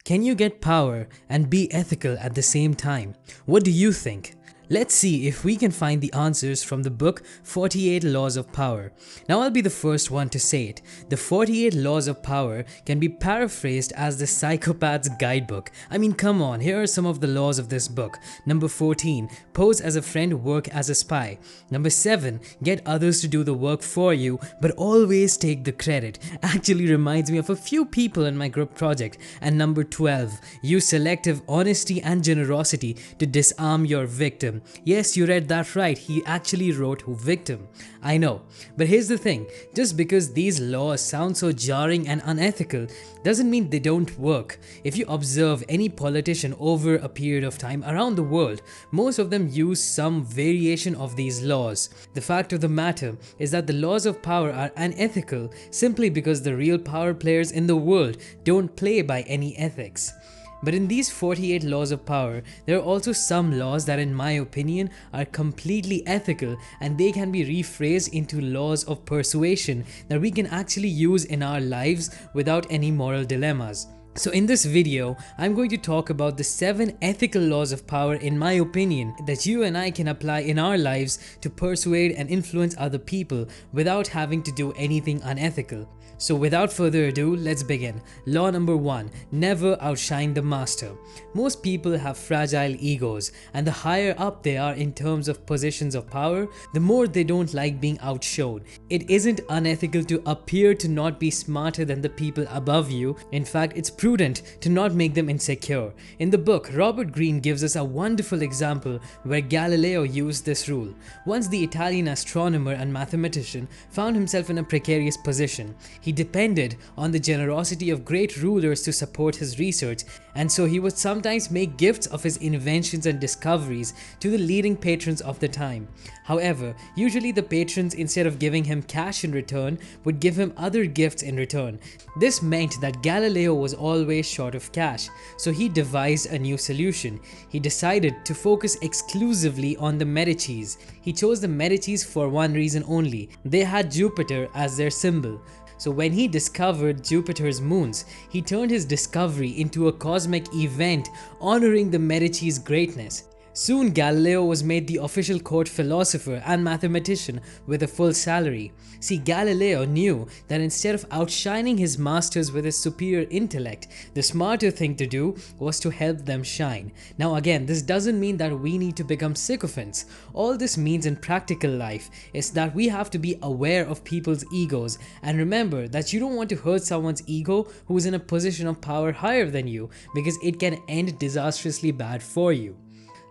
Can you get power and be ethical at the same time? What do you think? Let's see if we can find the answers from the book 48 Laws of Power. Now I'll be the first one to say it. The 48 Laws of Power can be paraphrased as the psychopath's guidebook. I mean, come on, here are some of the laws of this book. Number 14, pose as a friend, work as a spy. Number 7, get others to do the work for you, but always take the credit. Actually reminds me of a few people in my group project. And number 12, use selective honesty and generosity to disarm your victim. Yes, you read that right, he actually wrote victim. I know, but here's the thing, just because these laws sound so jarring and unethical doesn't mean they don't work. If you observe any politician over a period of time around the world, most of them use some variation of these laws. The fact of the matter is that the laws of power are unethical simply because the real power players in the world don't play by any ethics. But in these 48 laws of power, there are also some laws that in my opinion are completely ethical, and they can be rephrased into laws of persuasion that we can actually use in our lives without any moral dilemmas. So in this video, I'm going to talk about the 7 ethical laws of power in my opinion that you and I can apply in our lives to persuade and influence other people without having to do anything unethical. So without further ado, let's begin. Law number 1, never outshine the master. Most people have fragile egos, and the higher up they are in terms of positions of power, the more they don't like being outshone. It isn't unethical to appear to not be smarter than the people above you. In fact, it's prudent to not make them insecure. In the book, Robert Greene gives us a wonderful example where Galileo used this rule. Once the Italian astronomer and mathematician found himself in a precarious position. He depended on the generosity of great rulers to support his research, and so he would sometimes make gifts of his inventions and discoveries to the leading patrons of the time. However, usually the patrons, instead of giving him cash in return, would give him other gifts in return. This meant that Galileo was always short of cash, so he devised a new solution. He decided to focus exclusively on the Medicis. He chose the Medicis for one reason only: they had Jupiter as their symbol. So when he discovered Jupiter's moons, he turned his discovery into a cosmic event honoring the Medici's greatness. Soon Galileo was made the official court philosopher and mathematician with a full salary. See, Galileo knew that instead of outshining his masters with his superior intellect, the smarter thing to do was to help them shine. Now again, this doesn't mean that we need to become sycophants. All this means in practical life is that we have to be aware of people's egos, and remember that you don't want to hurt someone's ego who is in a position of power higher than you, because it can end disastrously bad for you.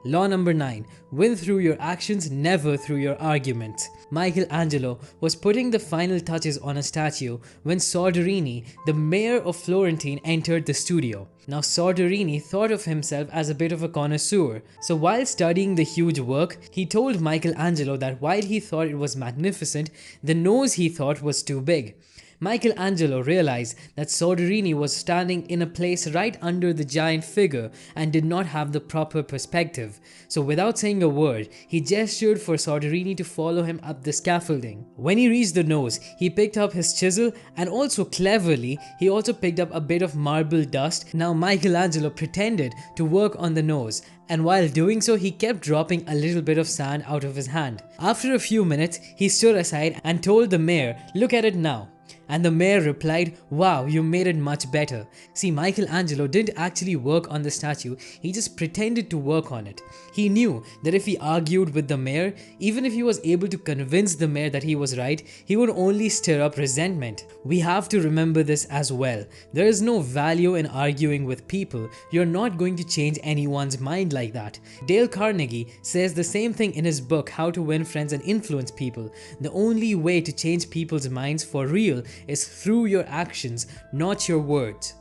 Law number 9, win through your actions, never through your arguments. Michelangelo was putting the final touches on a statue when Soderini, the mayor of Florentine, entered the studio. Now Soderini thought of himself as a bit of a connoisseur, so while studying the huge work, he told Michelangelo that while he thought it was magnificent, the nose he thought was too big. Michelangelo realized that Soderini was standing in a place right under the giant figure and did not have the proper perspective. So without saying a word, he gestured for Soderini to follow him up the scaffolding. When he reached the nose, he picked up his chisel, and also cleverly, he also picked up a bit of marble dust. Now Michelangelo pretended to work on the nose, and while doing so, he kept dropping a little bit of sand out of his hand. After a few minutes, he stood aside and told the mayor, "Look at it now." And the mayor replied, "Wow, you made it much better." See, Michelangelo didn't actually work on the statue, he just pretended to work on it. He knew that if he argued with the mayor, even if he was able to convince the mayor that he was right, he would only stir up resentment. We have to remember this as well. There is no value in arguing with people. You're not going to change anyone's mind like that. Dale Carnegie says the same thing in his book How to Win Friends and Influence People. The only way to change people's minds for real is through your actions, not your words.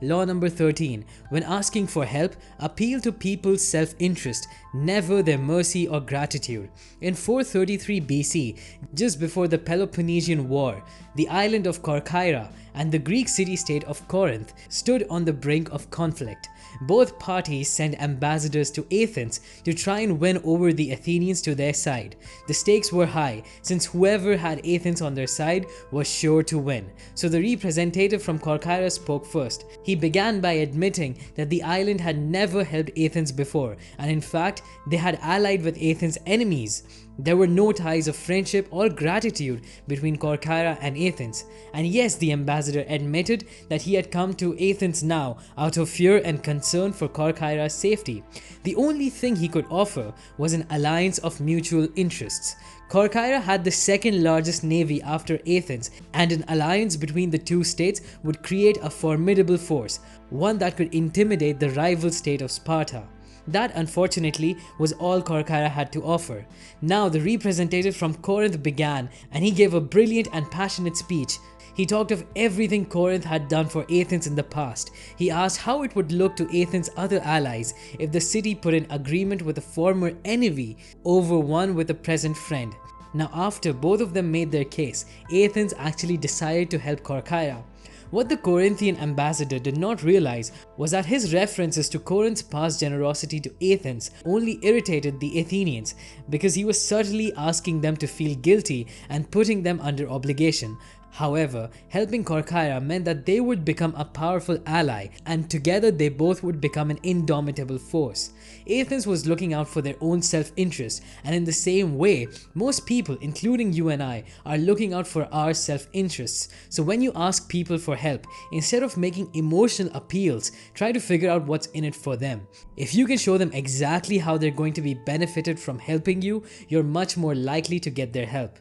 Law number 13. When asking for help, appeal to people's self-interest, never their mercy or gratitude. In 433 BC, just before the Peloponnesian War, the island of Corcyra and the Greek city-state of Corinth stood on the brink of conflict. Both parties sent ambassadors to Athens to try and win over the Athenians to their side. The stakes were high, since whoever had Athens on their side was sure to win. So the representative from Corcyra spoke first. He began by admitting that the island had never helped Athens before, and in fact, they had allied with Athens' enemies. There were no ties of friendship or gratitude between Corcyra and Athens. And yes, the ambassador admitted that he had come to Athens now out of fear and concern for Corcyra's safety. The only thing he could offer was an alliance of mutual interests. Corcyra had the second largest navy after Athens, and an alliance between the two states would create a formidable force, one that could intimidate the rival state of Sparta. That, unfortunately, was all Corcyra had to offer. Now the representative from Corinth began, and he gave a brilliant and passionate speech. He talked of everything Corinth had done for Athens in the past. He asked how it would look to Athens' other allies if the city put in agreement with a former enemy over one with a present friend. Now, after both of them made their case, Athens actually decided to help Corcyra. What the Corinthian ambassador did not realize was that his references to Corinth's past generosity to Athens only irritated the Athenians, because he was certainly asking them to feel guilty and putting them under obligation. However, helping Corcyra meant that they would become a powerful ally, and together they both would become an indomitable force. Athens was looking out for their own self-interest, and in the same way, most people, including you and I, are looking out for our self-interests. So when you ask people for help, instead of making emotional appeals, try to figure out what's in it for them. If you can show them exactly how they're going to be benefited from helping you, you're much more likely to get their help.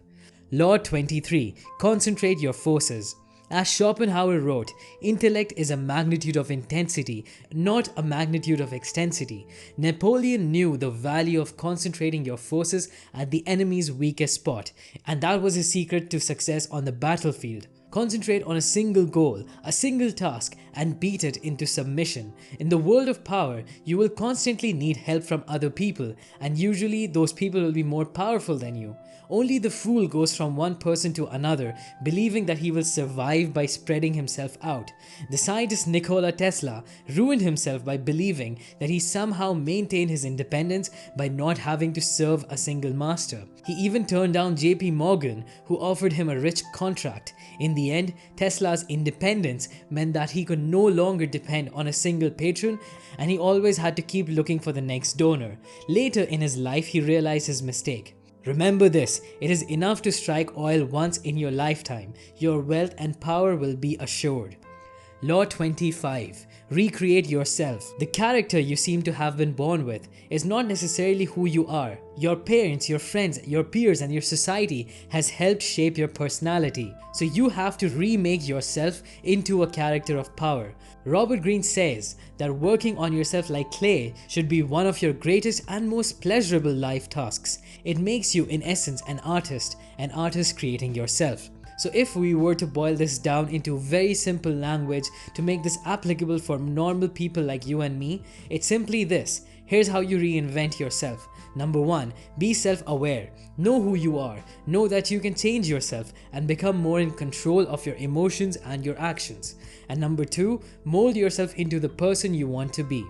Law 23. Concentrate your forces. As Schopenhauer wrote, intellect is a magnitude of intensity, not a magnitude of extensity. Napoleon knew the value of concentrating your forces at the enemy's weakest spot, and that was his secret to success on the battlefield. Concentrate on a single goal, a single task, and beat it into submission. In the world of power, you will constantly need help from other people, and usually those people will be more powerful than you. Only the fool goes from one person to another, believing that he will survive by spreading himself out. The scientist Nikola Tesla ruined himself by believing that he somehow maintained his independence by not having to serve a single master. He even turned down JP Morgan, who offered him a rich contract. In the end, Tesla's independence meant that he could no longer depend on a single patron, and he always had to keep looking for the next donor. Later in his life, he realized his mistake. Remember this, it is enough to strike oil once in your lifetime. Your wealth and power will be assured. Law 25. Recreate yourself. The character you seem to have been born with is not necessarily who you are. Your parents, your friends, your peers, and your society has helped shape your personality. So you have to remake yourself into a character of power. Robert Greene says that working on yourself like clay should be one of your greatest and most pleasurable life tasks. It makes you, in essence, an artist creating yourself. So if we were to boil this down into very simple language to make this applicable for normal people like you and me, it's simply this. Here's how you reinvent yourself. Number 1. Be self-aware. Know who you are. Know that you can change yourself and become more in control of your emotions and your actions. And number 2. Mold yourself into the person you want to be.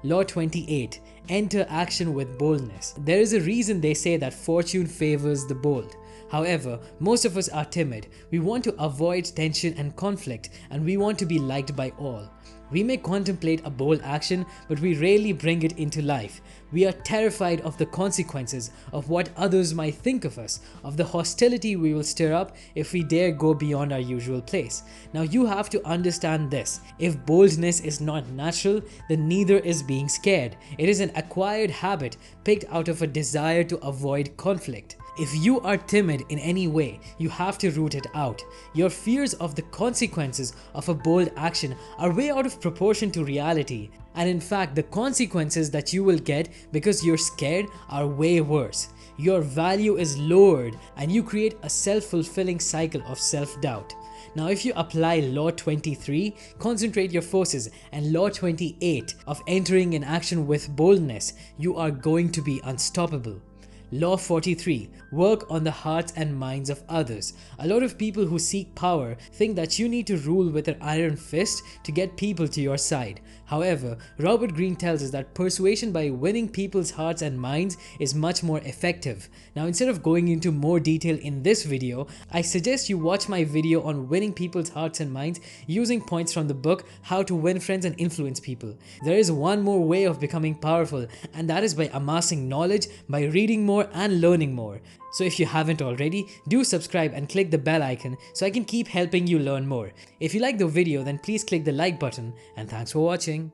Law 28. Enter action with boldness. There is a reason they say that fortune favors the bold. However, most of us are timid. We want to avoid tension and conflict, and we want to be liked by all. We may contemplate a bold action, but we rarely bring it into life. We are terrified of the consequences, of what others might think of us, of the hostility we will stir up if we dare go beyond our usual place. Now you have to understand this. If boldness is not natural, then neither is being scared. It is an acquired habit picked out of a desire to avoid conflict. If you are timid in any way, you have to root it out. Your fears of the consequences of a bold action are way out of proportion to reality. And in fact, the consequences that you will get because you're scared are way worse. Your value is lowered and you create a self-fulfilling cycle of self-doubt. Now if you apply Law 23, concentrate your forces, and Law 28 of entering in action with boldness, you are going to be unstoppable. Law 43. Work on the hearts and minds of others. A lot of people who seek power think that you need to rule with an iron fist to get people to your side. However, Robert Greene tells us that persuasion by winning people's hearts and minds is much more effective. Now, instead of going into more detail in this video, I suggest you watch my video on winning people's hearts and minds using points from the book How to Win Friends and Influence People. There is one more way of becoming powerful, and that is by amassing knowledge, by reading more and learning more. So if you haven't already, do subscribe and click the bell icon so I can keep helping you learn more. If you like the video, then please click the like button, and thanks for watching.